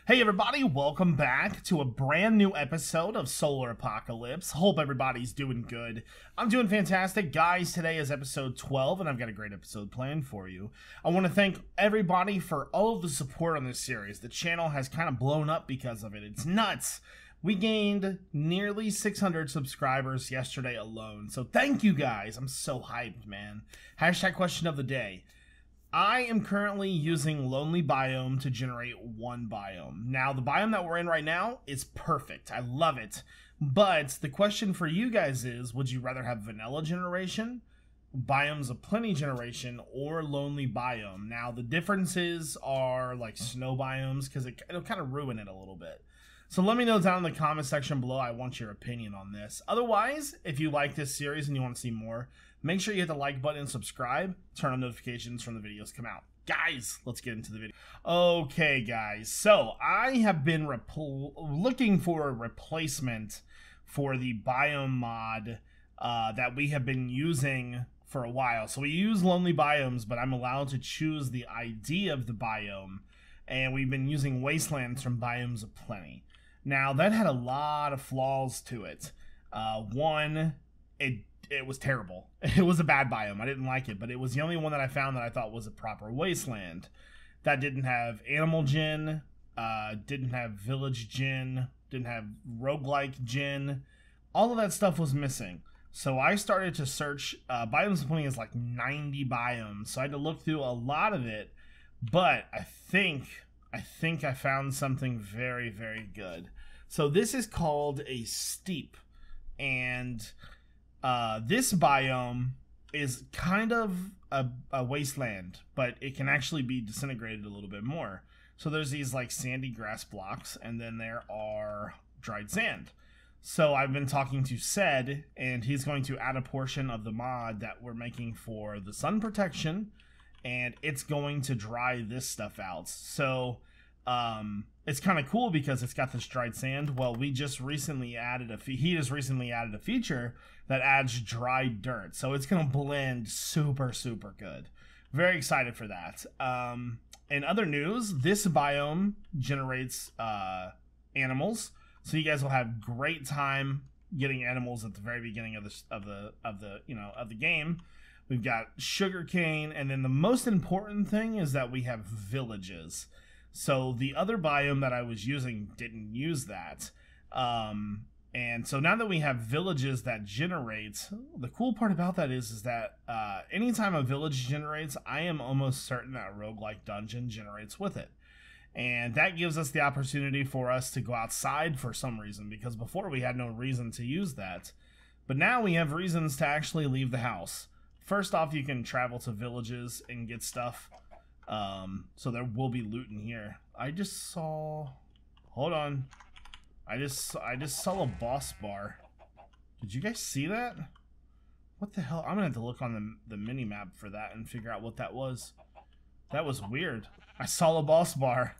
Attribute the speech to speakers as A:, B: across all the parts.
A: Hey everybody, welcome back to a brand new episode of Solar Apocalypse. Hope everybody's doing good. I'm doing fantastic. Guys, today is episode 12 and I've got a great episode planned for you. I want to thank everybody for all of the support on this series. The channel has kind of blown up because of it. It's nuts. We gained nearly 600 subscribers yesterday alone. So thank you guys. I'm so hyped, man. Hashtag question of the day. I am currently using Lonely Biome to generate one biome. Now, the biome that we're in right now is perfect. I love it. But the question for you guys is, would you rather have vanilla generation, biomes of plenty generation, or Lonely Biome? Now, the differences are like snow biomes because it'll kind of ruin it a little bit. So let me know down in the comment section below. I want your opinion on this. Otherwise, if you like this series and you want to see more, make sure you hit the like button and subscribe. Turn on notifications from the videos come out. Guys, let's get into the video. Okay, guys. So I have been looking for a replacement for the biome mod that we have been using for a while. So we use Lonely Biomes, but I'm allowed to choose the ID of the biome. And we've been using Wastelands from Biomes of Plenty. Now, that had a lot of flaws to it. One, it was terrible. It was a bad biome. I didn't like it, but it was the only one that I found that I thought was a proper wasteland. That didn't have animal gen, didn't have village gen, didn't have roguelike gen. All of that stuff was missing. So I started to search. Biomes of Plenty is like 90 biomes, so I had to look through a lot of it. But I think I found something very, very good. So this is called a steep, and this biome is kind of a wasteland, but it can actually be disintegrated a little bit more. So there's these like sandy grass blocks, and then there are dried sand. So I've been talking to Sed, and he's going to add a portion of the mod that we're making for the sun protection, and it's going to dry this stuff out. So it's kind of cool because it's got this dried sand. Well, he just recently added a feature that adds dried dirt, so it's gonna blend super good. Very excited for that. In other news, this biome generates animals, so you guys will have great time getting animals at the very beginning of the game. We've got sugarcane, and then the most important thing is that we have villages. So the other biome that I was using didn't use that. And so now that we have villages that generate, the cool part about that is that anytime a village generates, I am almost certain that a roguelike dungeon generates with it. And that gives us the opportunity for us to go outside for some reason, because before we had no reason to use that. But now we have reasons to actually leave the house. First off, you can travel to villages and get stuff. So there will be loot in here. I just saw... Hold on. I just saw a boss bar. Did you guys see that? What the hell? I'm gonna have to look on the mini-map for that and figure out what that was. That was weird. I saw a boss bar.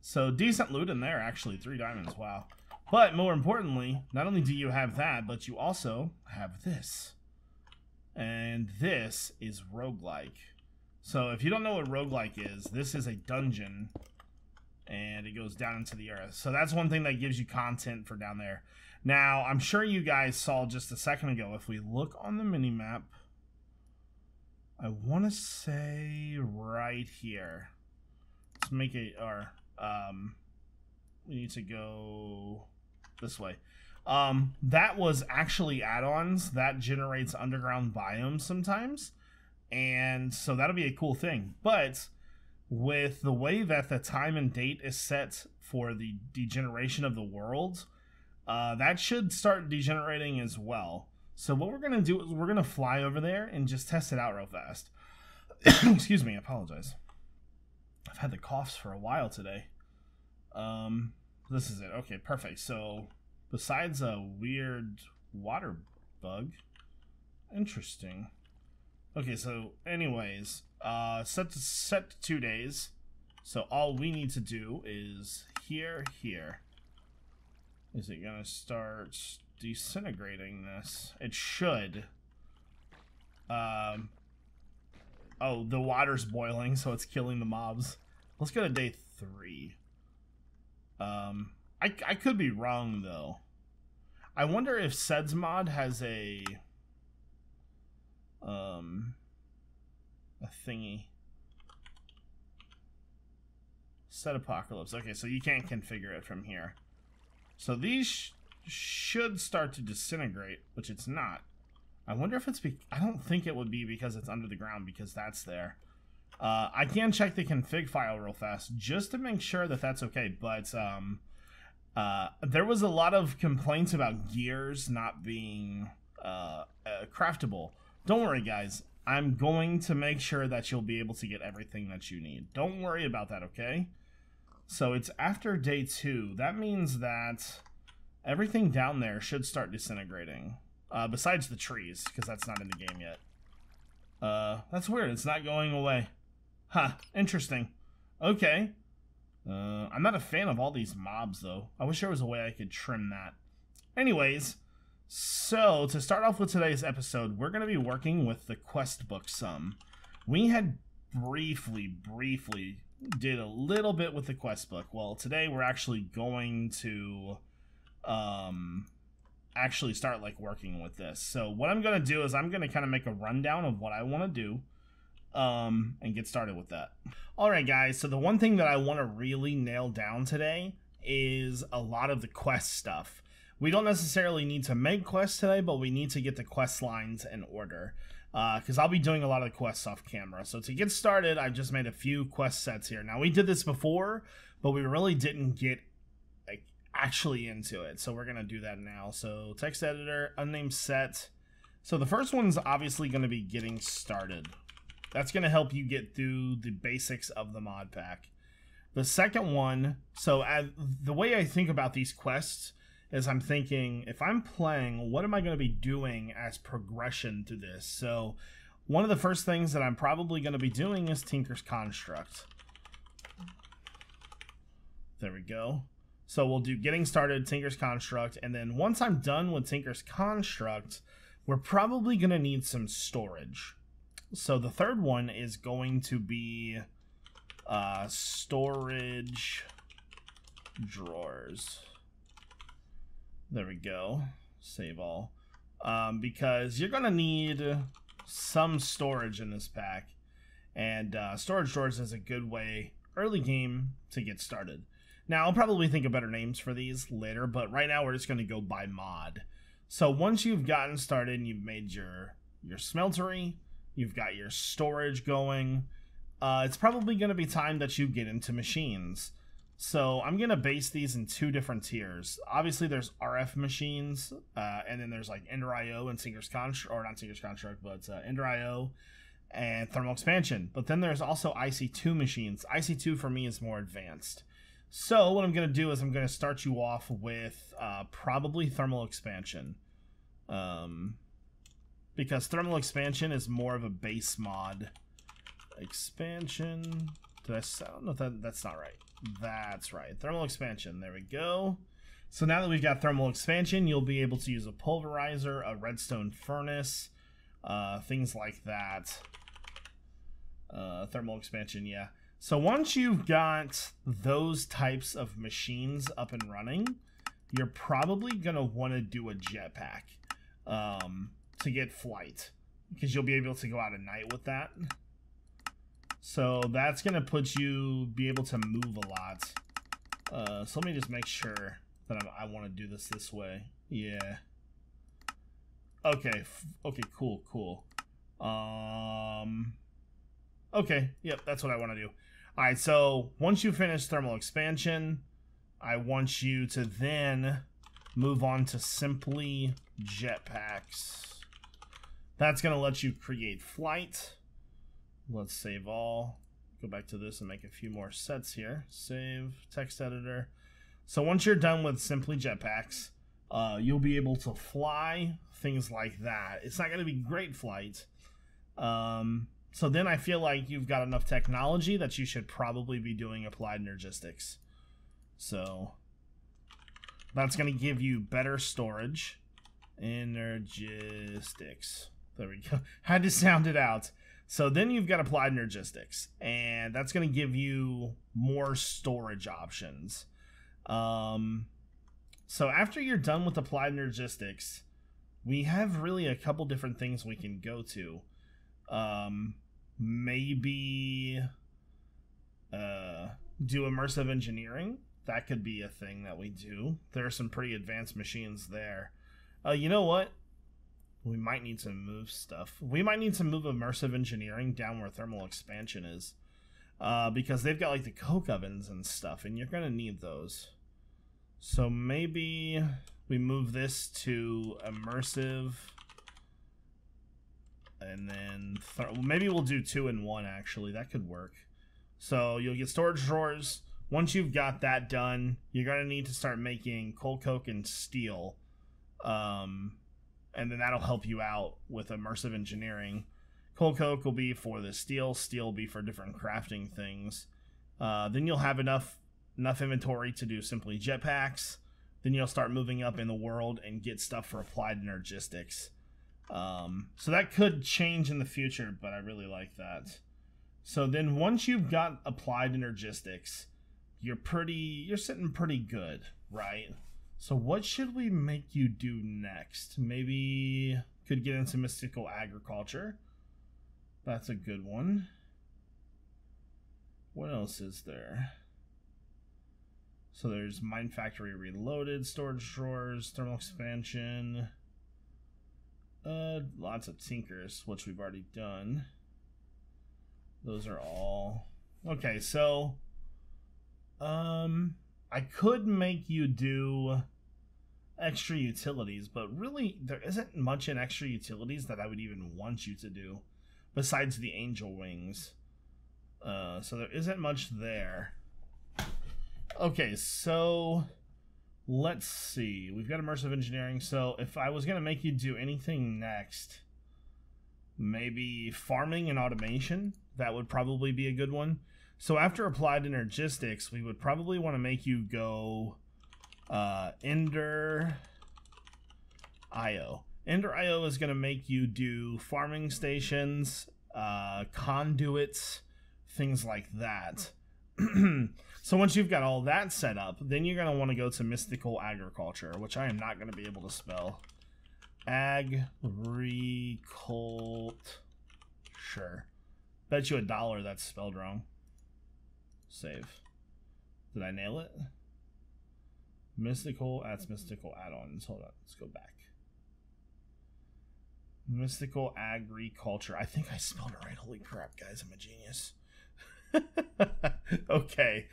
A: So decent loot in there, actually. 3 diamonds, wow. But more importantly, not only do you have that, but you also have this. And this is roguelike. So if you don't know what roguelike is, this is a dungeon, and it goes down into the earth. So that's one thing that gives you content for down there. Now, I'm sure you guys saw just a second ago, if we look on the minimap, I want to say right here. Let's make it, we need to go this way. That was actually add-ons that generates underground biomes sometimes. And so that'll be a cool thing. But with the way that the time and date is set for the degeneration of the world, that should start degenerating as well. So what we're going to do is we're going to fly over there and just test it out real fast. Excuse me, I apologize. I've had the coughs for a while today. This is it. Okay, perfect. So besides a weird water bug, interesting. Okay, so anyways, set to 2 days. So all we need to do is here. Is it gonna start disintegrating this? It should. Oh, the water's boiling, so it's killing the mobs. Let's go to day 3. I could be wrong though. I wonder if Sed's mod has a thingy. Set apocalypse. Okay, so you can't configure it from here. So these should start to disintegrate, which it's not. I wonder if it's I don't think it would be because it's under the ground, because that's there. I can check the config file real fast just to make sure that that's okay, but there was a lot of complaints about gears not being craftable. Don't worry, guys. I'm going to make sure that you'll be able to get everything that you need. Don't worry about that, okay? So it's after day 2. That means that everything down there should start disintegrating. Besides the trees, because that's not in the game yet. That's weird. It's not going away. Huh. Interesting. Okay. I'm not a fan of all these mobs, though. I wish there was a way I could trim that. Anyways, so to start off with today's episode, we're going to be working with the quest book some. We had briefly did a little bit with the quest book. Well, today we're actually going to actually start like working with this. So what I'm going to do is I'm going to kind of make a rundown of what I want to do and get started with that. Alright guys, so the one thing that I want to really nail down today is a lot of the quest stuff. We don't necessarily need to make quests today, but we need to get the quest lines in order. Because I'll be doing a lot of the quests off camera. So to get started, I've just made a few quest sets here. Now we did this before, but we really didn't get like actually into it. So we're going to do that now. So text editor, unnamed set. So the first one's obviously going to be getting started. That's going to help you get through the basics of the mod pack. The second one, so the way I think about these quests is I'm thinking, if I'm playing, what am I going to be doing as progression through this? So one of the first things that I'm probably going to be doing is Tinker's Construct. There we go. So we'll do getting started, Tinker's Construct, and then once I'm done with Tinker's Construct, we're probably going to need some storage. So the third one is going to be storage drawers. There we go. Save all. Because you're going to need some storage in this pack. And storage drawers is a good way, early game, to get started. Now, I'll probably think of better names for these later, but right now we're just going to go by mod. So once you've gotten started and you've made your smeltery, you've got your storage going, it's probably going to be time that you get into machines. So I'm going to base these in 2 different tiers. Obviously, there's RF machines, and then there's like Ender IO and Tinker's Construct, or not Tinker's Construct, but Ender IO and Thermal Expansion. But then there's also IC2 machines. IC2 for me is more advanced. So what I'm going to do is I'm going to start you off with probably Thermal Expansion. Because Thermal Expansion is more of a base mod. Expansion. I don't know if that's not right. That's right. Thermal Expansion. There we go. So now that we've got Thermal Expansion, you'll be able to use a pulverizer, a redstone furnace, things like that. Thermal Expansion, yeah. So once you've got those types of machines up and running, you're probably going to want to do a jetpack to get flight, because you'll be able to go out at night with that. So that's going to be able to move a lot. So let me just make sure that I want to do this way. Yeah. Okay. Okay, cool. Okay, yep, that's what I want to do. Alright, so once you finish Thermal Expansion, I want you to then move on to simply jetpacks. That's going to let you create flight. Let's save all. Go back to this and make a few more sets here. Save, text editor. So once you're done with simply jetpacks, you'll be able to fly, things like that. It's not going to be great flight. So then I feel like you've got enough technology that you should probably be doing applied energistics. So that's going to give you better storage. Energistics. There we go. Had to sound it out. So then you've got applied energistics, and that's going to give you more storage options. So after you're done with applied logistics, we have really a couple different things we can go to. Maybe do immersive engineering. That could be a thing that we do. There are some pretty advanced machines there. You know what? We might need to move stuff. We might need to move immersive engineering down where thermal expansion is. Because they've got like the coke ovens and stuff, and you're gonna need those. So maybe we move this to immersive, and then maybe we'll do 2 and 1 actually. That could work. So you'll get storage drawers. Once you've got that done, you're gonna need to start making coal coke and steel, and then that'll help you out with immersive engineering. Coal coke will be for the steel. Steel will be for different crafting things. Then you'll have enough inventory to do simply jetpacks. Then you'll start moving up in the world and get stuff for applied logistics. So that could change in the future, but I really like that. So then once you've got applied logistics, you're sitting pretty good, right? So what should we make you do next? Maybe could get into mystical agriculture. That's a good one. What else is there? So there's Mine Factory Reloaded, storage drawers, thermal expansion. Lots of tinkers, which we've already done. Those are all... Okay, so... I could make you do extra utilities, but really there isn't much in extra utilities that I would even want you to do. Besides the angel wings. So there isn't much there. Okay, so let's see. We've got immersive engineering. So if I was going to make you do anything next, maybe farming and automation, that would probably be a good one. So after applied logistics, we would probably want to make you go Ender IO. Ender IO is going to make you do farming stations, conduits, things like that. So once you've got all that set up, then you're going to want to go to mystical agriculture, which I am not going to be able to spell. Sure. Bet you $1 that's spelled wrong. Save. Did I nail it? Mystical, that's mystical add-ons. Hold on, let's go back. Mystical agriculture. I think I spelled it right. Holy crap, guys, I'm a genius. Okay.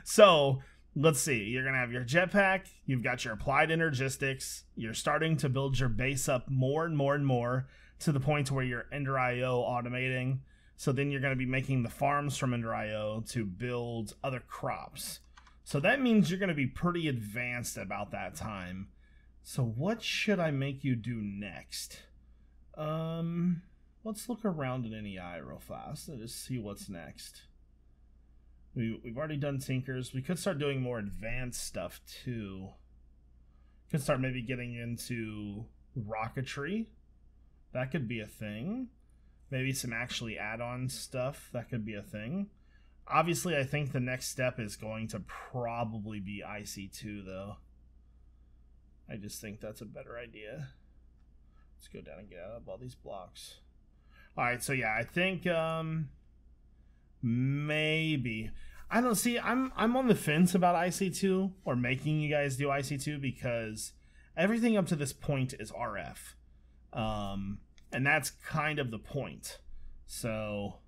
A: So let's see. You're gonna have your jetpack. You've got your applied logistics. You're starting to build your base up more and more and more to the point where you're Ender IO automating. So then you're gonna be making the farms from Ender IO to build other crops. So that means you're gonna be pretty advanced about that time. So what should I make you do next? Let's look around at NEI real fast and just see what's next. We've already done tinkers. We could start doing more advanced stuff too. Could start maybe getting into rocketry. That could be a thing. Maybe some actually add-on stuff. That could be a thing. Obviously, I think the next step is going to probably be IC2 though. I just think that's a better idea. Let's go down and get out of all these blocks. Alright, so yeah, I think maybe. I don't see, I'm on the fence about IC2 or making you guys do IC2 because everything up to this point is RF. And that's kind of the point. So,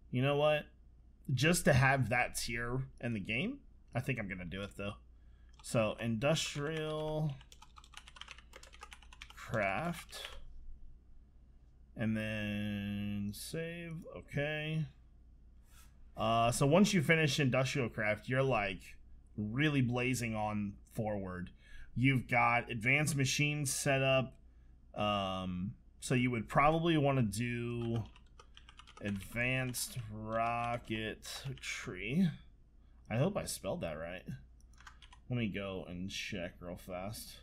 A: you know what? Just to have that tier in the game, I think I'm going to do it though. So, industrial craft. And then save. Okay. So once you finish industrial craft, you're like really blazing on forward. You've got advanced machines set up. So you would probably want to do advanced rocketry. I hope I spelled that right. Let me go and check real fast.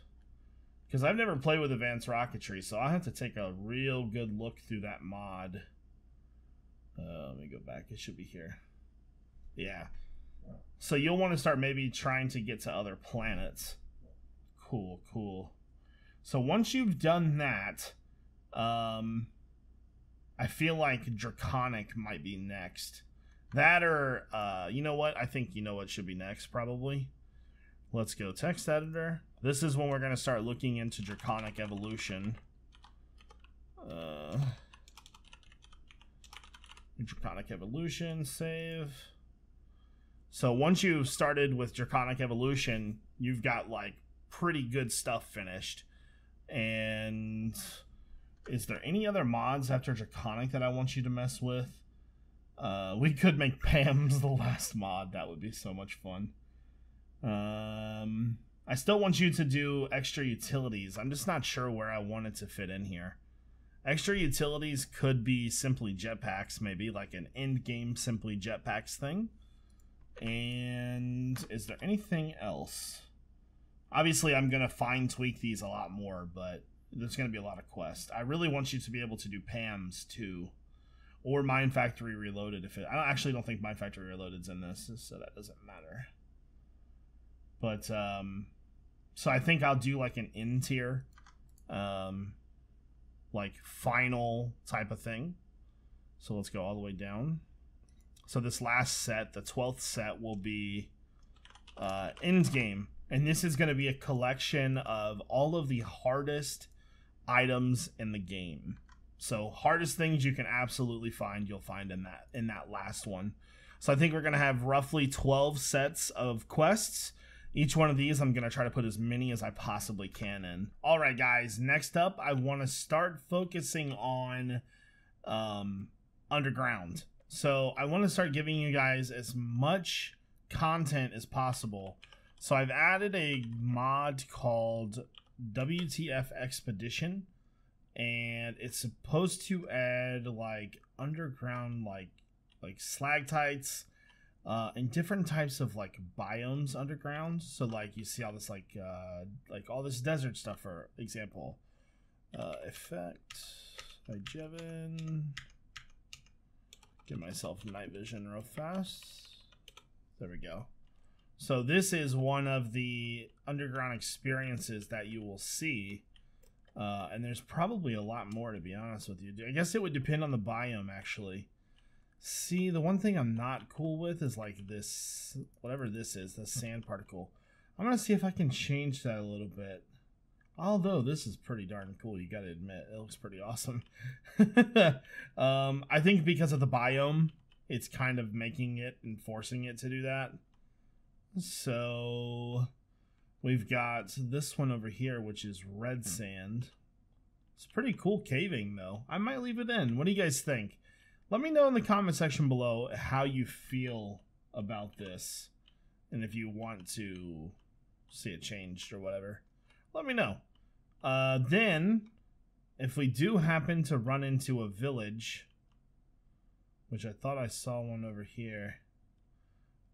A: Because I've never played with advanced rocketry, so I'll have to take a real good look through that mod. Let me go back. It should be here. Yeah. So you'll want to start maybe trying to get to other planets. Cool, cool. So once you've done that, I feel like Draconic might be next. That or, you know what? I think you know what should be next, probably. Let's go text editor. This is when we're going to start looking into Draconic evolution. Draconic evolution, save. So once you've started with Draconic evolution, you've got like pretty good stuff finished. And is there any other mods after Draconic that I want you to mess with? We could make PAM's the last mod. That would be so much fun. I still want you to do extra utilities. I'm just not sure where I want it to fit in here. Extra utilities could be simply jetpacks, maybe like an end game simply jetpacks thing. And is there anything else? Obviously, I'm going to fine tweak these a lot more, but there's going to be a lot of quests. I really want you to be able to do PAMs too. Or Mine Factory Reloaded. I actually don't think Mine Factory Reloaded's in this, so that doesn't matter. But, so I think I'll do like an in tier, like final type of thing. So let's go all the way down. So this last set, the 12th set, will be end game. And this is going to be a collection of all of the hardest items in the game. So hardest things you can absolutely find, you'll find in that last one. So I think we're going to have roughly 12 sets of quests. Each one of these, I'm going to try to put as many as I possibly can in. All right, guys. Next up, I want to start focusing on Underground. So I want to start giving you guys as much content as possible. So I've added a mod called Wtf Expedition. And it's supposed to add like underground like stalactites and different types of like biomes underground. So like you see all this like all this desert stuff, for example. Effect iJevin. Get myself night vision real fast. There we go. So this is one of the underground experiences that you will see. And there's probably a lot more, to be honest with you. I guess it would depend on the biome, actually. See, the one thing I'm not cool with is like this, whatever this is, the sand particle. I'm going to see if I can change that a little bit. Although this is pretty darn cool, you got to admit. It looks pretty awesome. I think because of the biome, it's kind of making it and forcing it to do that. So we've got this one over here, which is red sand. It's pretty cool caving, though. I might leave it in. What do you guys think? Let me know in the comment section below how you feel about this. And if you want to see it changed or whatever. Let me know. Then, if we do happen to run into a village, which I thought I saw one over here.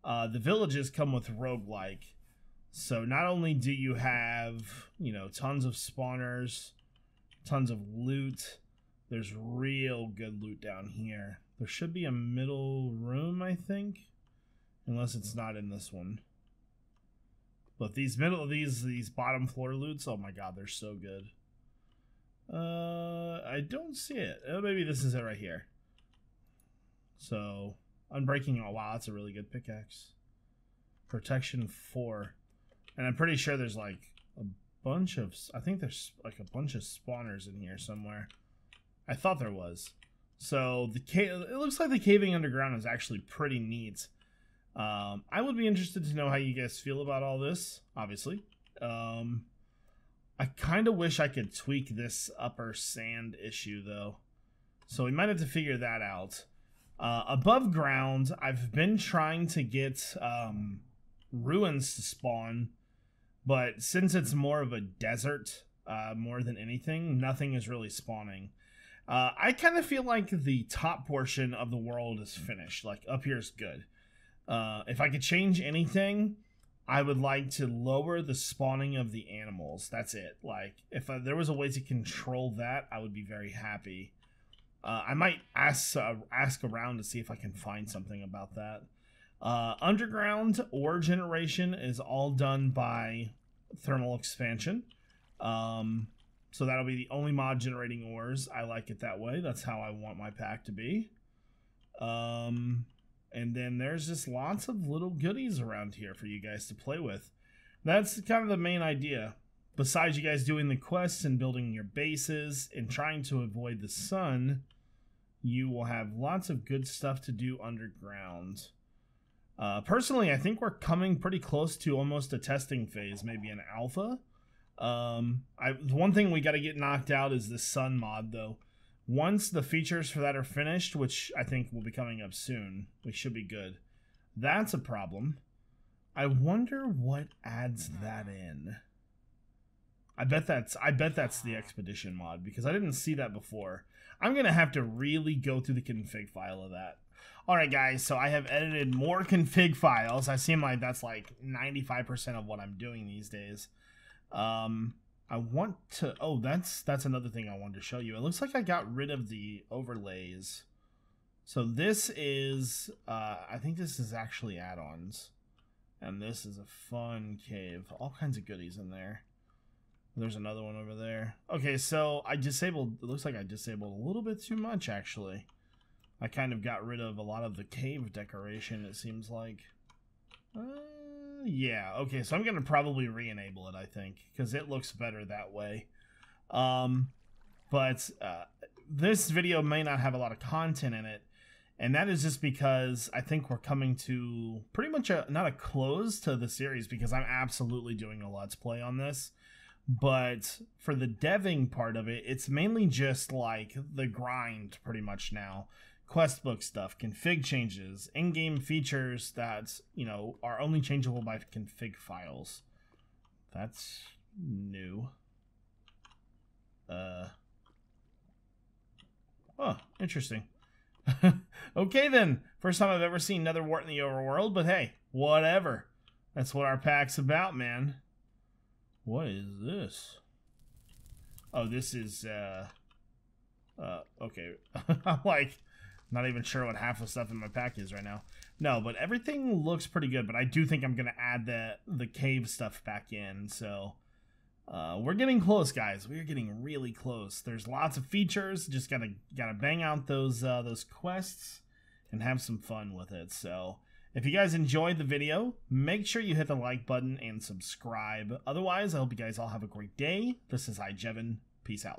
A: The villages come with roguelike. So not only do you have, you know, tons of spawners, tons of loot, there's real good loot down here. There should be a middle room, I think, unless it's not in this one. But these bottom floor loots, oh my god, they're so good. I don't see it. Oh, maybe this is it right here. So, Unbreaking, oh wow, that's a really good pickaxe. Protection 4. And I'm pretty sure there's like a bunch of, I think there's like a bunch of spawners in here somewhere. I thought there was. So it looks like the caving underground is actually pretty neat. I would be interested to know how you guys feel about all this, obviously. I kind of wish I could tweak this upper sand issue though. So we might have to figure that out. Above ground, I've been trying to get ruins to spawn. But since it's more of a desert, more than anything, nothing is really spawning. I kind of feel like the top portion of the world is finished. Like, up here is good. If I could change anything, I would like to lower the spawning of the animals. That's it. Like, if there was a way to control that, I would be very happy. I might ask around to see if I can find something about that. Underground ore generation is all done by thermal expansion. So that'll be the only mod generating ores. I like it that way. That's how I want my pack to be. And then there's just lots of little goodies around here for you guys to play with. That's kind of the main idea. Besides you guys doing the quests and building your bases and trying to avoid the sun, you will have lots of good stuff to do underground. Personally, I think we're coming pretty close to almost a testing phase, maybe an alpha. One thing we got to get knocked out is the sun mod, though. Once the features for that are finished, which I think will be coming up soon, we should be good. That's a problem. I wonder what adds that in. I bet that's the Expedition mod, because I didn't see that before. I'm gonna have to really go through the config file of that. Alright guys, so I have edited more config files. I seem like that's like 95% of what I'm doing these days. I want to, oh, that's another thing I wanted to show you. It looks like I got rid of the overlays. So this is, I think this is actually add-ons. And this is a fun cave. All kinds of goodies in there. There's another one over there. Okay, so I disabled, it looks like I disabled a little bit too much, actually. I kind of got rid of a lot of the cave decoration, it seems like. Yeah, okay, so I'm going to probably re-enable it, I think, because it looks better that way. But this video may not have a lot of content in it, and that is just because I think we're coming to pretty much not a close to the series, because I'm absolutely doing a Let's Play on this. But for the deving part of it, it's mainly just like the grind pretty much now. Quest book stuff, config changes, in-game features that, you know, are only changeable by config files. That's new. Oh, interesting. Okay then, first time I've ever seen Nether Wart in the overworld, but hey, whatever. That's what our pack's about, man. What is this? Oh, this is, okay. I'm like, not even sure what half the stuff in my pack is right now. No, but everything looks pretty good, but I do think I'm going to add the cave stuff back in, so we're getting close, guys. We're getting really close. There's lots of features. Just gotta bang out those quests and have some fun with it. So if you guys enjoyed the video, make sure you hit the like button and subscribe. Otherwise, I hope you guys all have a great day. This is iJevin. Peace out.